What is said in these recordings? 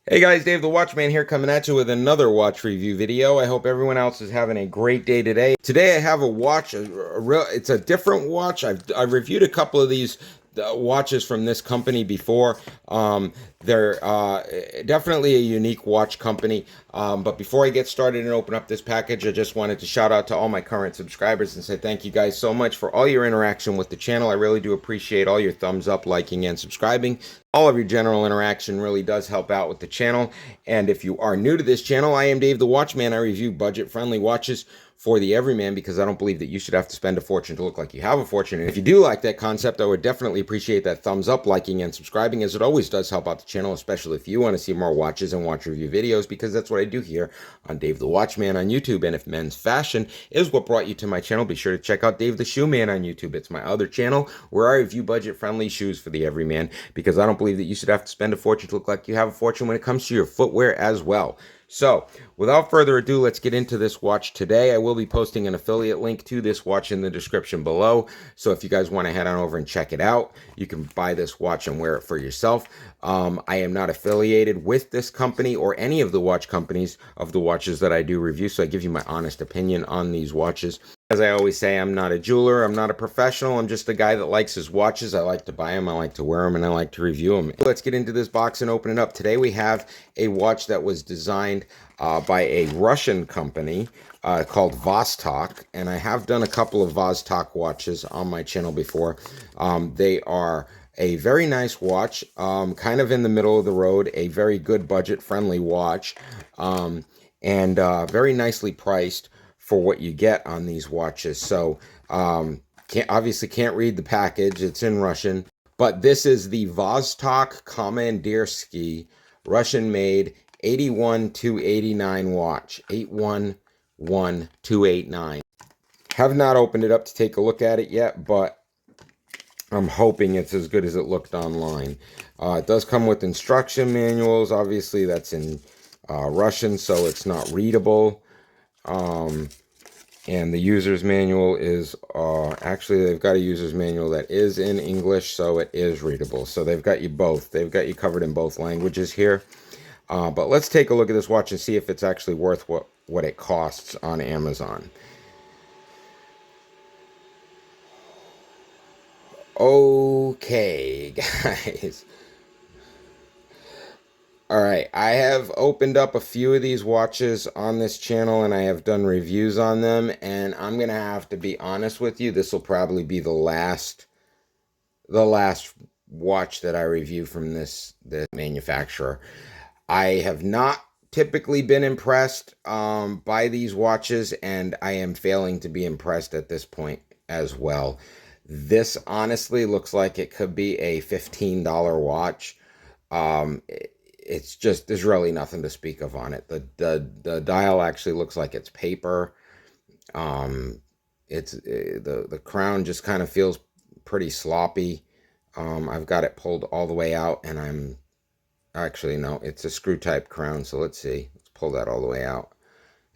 Hey guys, Dave the Watchman here coming at you with another watch review video. I hope everyone else is having a great day today. Today I have a watch, it's a different watch. I've reviewed a couple of these watches from this company before. They're definitely a unique watch company. But before I get started and open up this package, I just wanted to shout out to all my current subscribers and say thank you guys so much for all your interaction with the channel. I really do appreciate all your thumbs up, liking, and subscribing. All of your general interaction really does help out with the channel. And if you are new to this channel, I am Dave the Watchman. I review budget-friendly watches for the everyman because I don't believe that you should have to spend a fortune to look like you have a fortune. And if you do like that concept, I would definitely appreciate that thumbs up, liking, and subscribing, as it always does help out the channel, especially if you want to see more watches and watch review videos, because that's what I do here on Dave the Watchman on YouTube. And if men's fashion is what brought you to my channel, be sure to check out Dave the Shoeman on YouTube. It's my other channel where I review budget-friendly shoes for the everyman, because I don't believe that you should have to spend a fortune to look like you have a fortune when it comes to your footwear as well. So, without further ado, let's get into this watch today. I will be posting an affiliate link to this watch in the description below. So if you guys want to head on over and check it out, you can buy this watch and wear it for yourself. I am not affiliated with this company or any of the watch companies of the watches that I do review, so I give you my honest opinion on these watches. As I always say, I'm not a jeweler, I'm not a professional, I'm just a guy that likes his watches. I like to buy them, I like to wear them, and I like to review them. Let's get into this box and open it up. Today we have a watch that was designed by a Russian company called VOSTOK, and I have done a couple of VOSTOK watches on my channel before. They are a very nice watch, kind of in the middle of the road, a very good budget-friendly watch, and very nicely priced for what you get on these watches. So obviously can't read the package, it's in Russian, but this is the Vostok Commandersky Russian-made 81289 watch, 811289. Have not opened it up to take a look at it yet, but I'm hoping it's as good as it looked online. It does come with instruction manuals. Obviously that's in Russian, so it's not readable. And the user's manual is, actually they've got a user's manual that is in English, so it is readable. So they've got you both. They've got you covered in both languages here. But let's take a look at this watch and see if it's actually worth what it costs on Amazon. Okay, guys. Alright, I have opened up a few of these watches on this channel and I have done reviews on them, and I'm going to have to be honest with you, this will probably be the last watch that I review from this manufacturer. I have not typically been impressed by these watches, and I am failing to be impressed at this point as well. This honestly looks like it could be a $15 watch. It's just, there's really nothing to speak of on it. The dial actually looks like it's paper. It's the crown just kind of feels pretty sloppy. I've got it pulled all the way out, and I'm actually, no, it's a screw type crown. So let's see, let's pull that all the way out.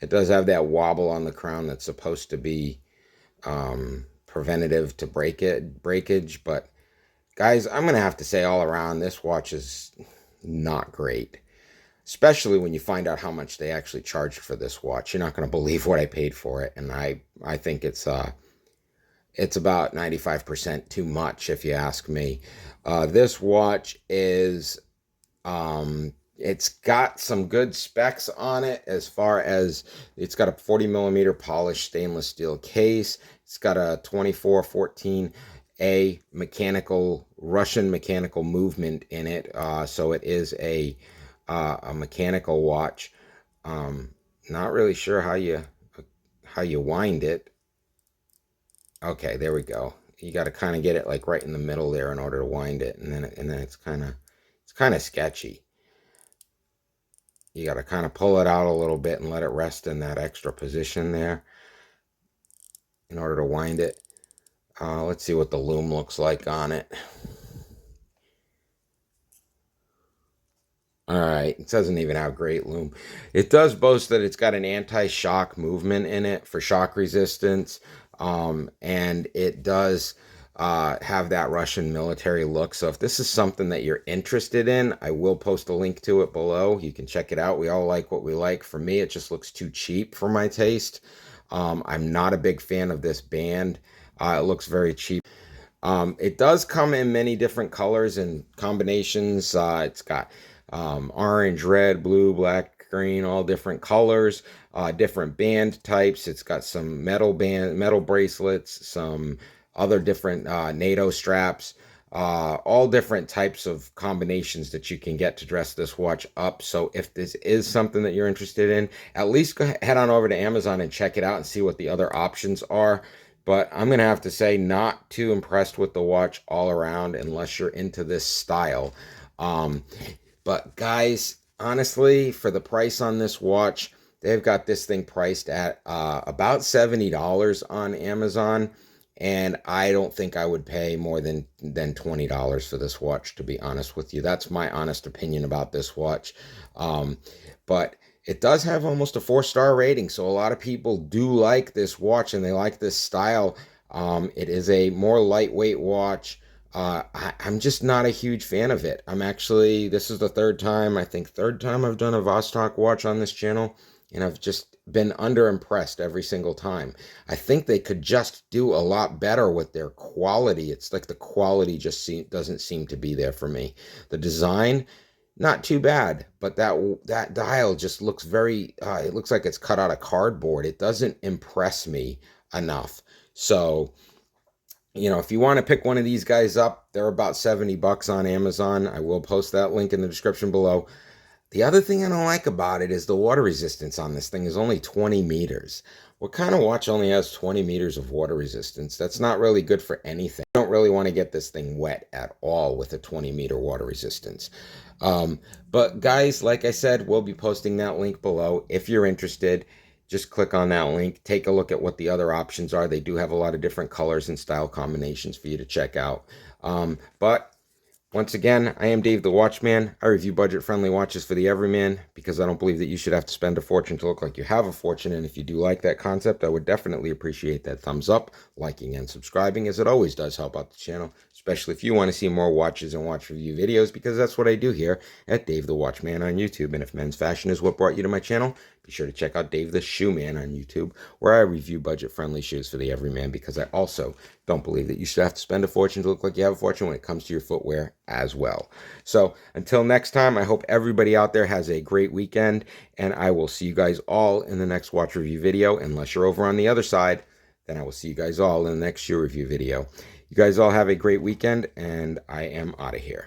It does have that wobble on the crown that's supposed to be preventative to breakage, but guys, I'm gonna have to say all around this watch is not great, especially when you find out how much they actually charged for this watch. You're not going to believe what I paid for it, and I think it's about 95% too much if you ask me. This watch is it's got some good specs on it, as far as it's got a 40 millimeter polished stainless steel case. It's got a 2414 Russian mechanical movement in it, so it is a mechanical watch. Not really sure how you wind it. Okay, there we go. You got to kind of get it like right in the middle there in order to wind it, and then it's kind of sketchy. You got to kind of pull it out a little bit and let it rest in that extra position there in order to wind it. Let's see what the loom looks like on it. Alright, it doesn't even have great loom. It does boast that it's got an anti-shock movement in it for shock resistance. And it does have that Russian military look. So if this is something that you're interested in, I will post a link to it below. You can check it out. We all like what we like. For me, it just looks too cheap for my taste. I'm not a big fan of this band. It looks very cheap. It does come in many different colors and combinations. It's got orange, red, blue, black, green, all different colors, different band types. It's got some metal bracelets, some other different NATO straps, all different types of combinations that you can get to dress this watch up. So if this is something that you're interested in, at least go head on over to Amazon and check it out and see what the other options are. But I'm going to have to say not too impressed with the watch all around unless you're into this style. But guys, honestly, for the price on this watch, they've got this thing priced at about $70 on Amazon. And I don't think I would pay more than $20 for this watch, to be honest with you. That's my honest opinion about this watch. But it does have almost a 4-star rating, so a lot of people do like this watch and they like this style. It is a more lightweight watch. I'm just not a huge fan of it. This is the third time I've done a VOSTOK watch on this channel, and I've just been underimpressed every single time. I think they could just do a lot better with their quality. It's like the quality just doesn't seem to be there for me. The design, not too bad, but that dial just looks it looks like it's cut out of cardboard. It doesn't impress me enough. So, if you want to pick one of these guys up, they're about $70 on Amazon. I will post that link in the description below. The other thing I don't like about it is the water resistance on this thing is only 20 meters. What kind of watch only has 20 meters of water resistance? That's not really good for anything. I don't really want to get this thing wet at all with a 20-meter water resistance. But guys, like I said, we'll be posting that link below. If you're interested, just click on that link. Take a look at what the other options are. They do have a lot of different colors and style combinations for you to check out. But once again, I am Dave the Watchman. I review budget-friendly watches for the everyman because I don't believe that you should have to spend a fortune to look like you have a fortune. And if you do like that concept, I would definitely appreciate that thumbs up, liking, and subscribing, as it always does help out the channel, especially if you want to see more watches and watch review videos, because that's what I do here at Dave the Watchman on YouTube. And if men's fashion is what brought you to my channel, be sure to check out Dave the Shoe Man on YouTube, where I review budget-friendly shoes for the everyman, because I also don't believe that you should have to spend a fortune to look like you have a fortune when it comes to your footwear as well. So until next time, I hope everybody out there has a great weekend, and I will see you guys all in the next watch review video. Unless you're over on the other side, then I will see you guys all in the next shoe review video. You guys all have a great weekend, and I am out of here.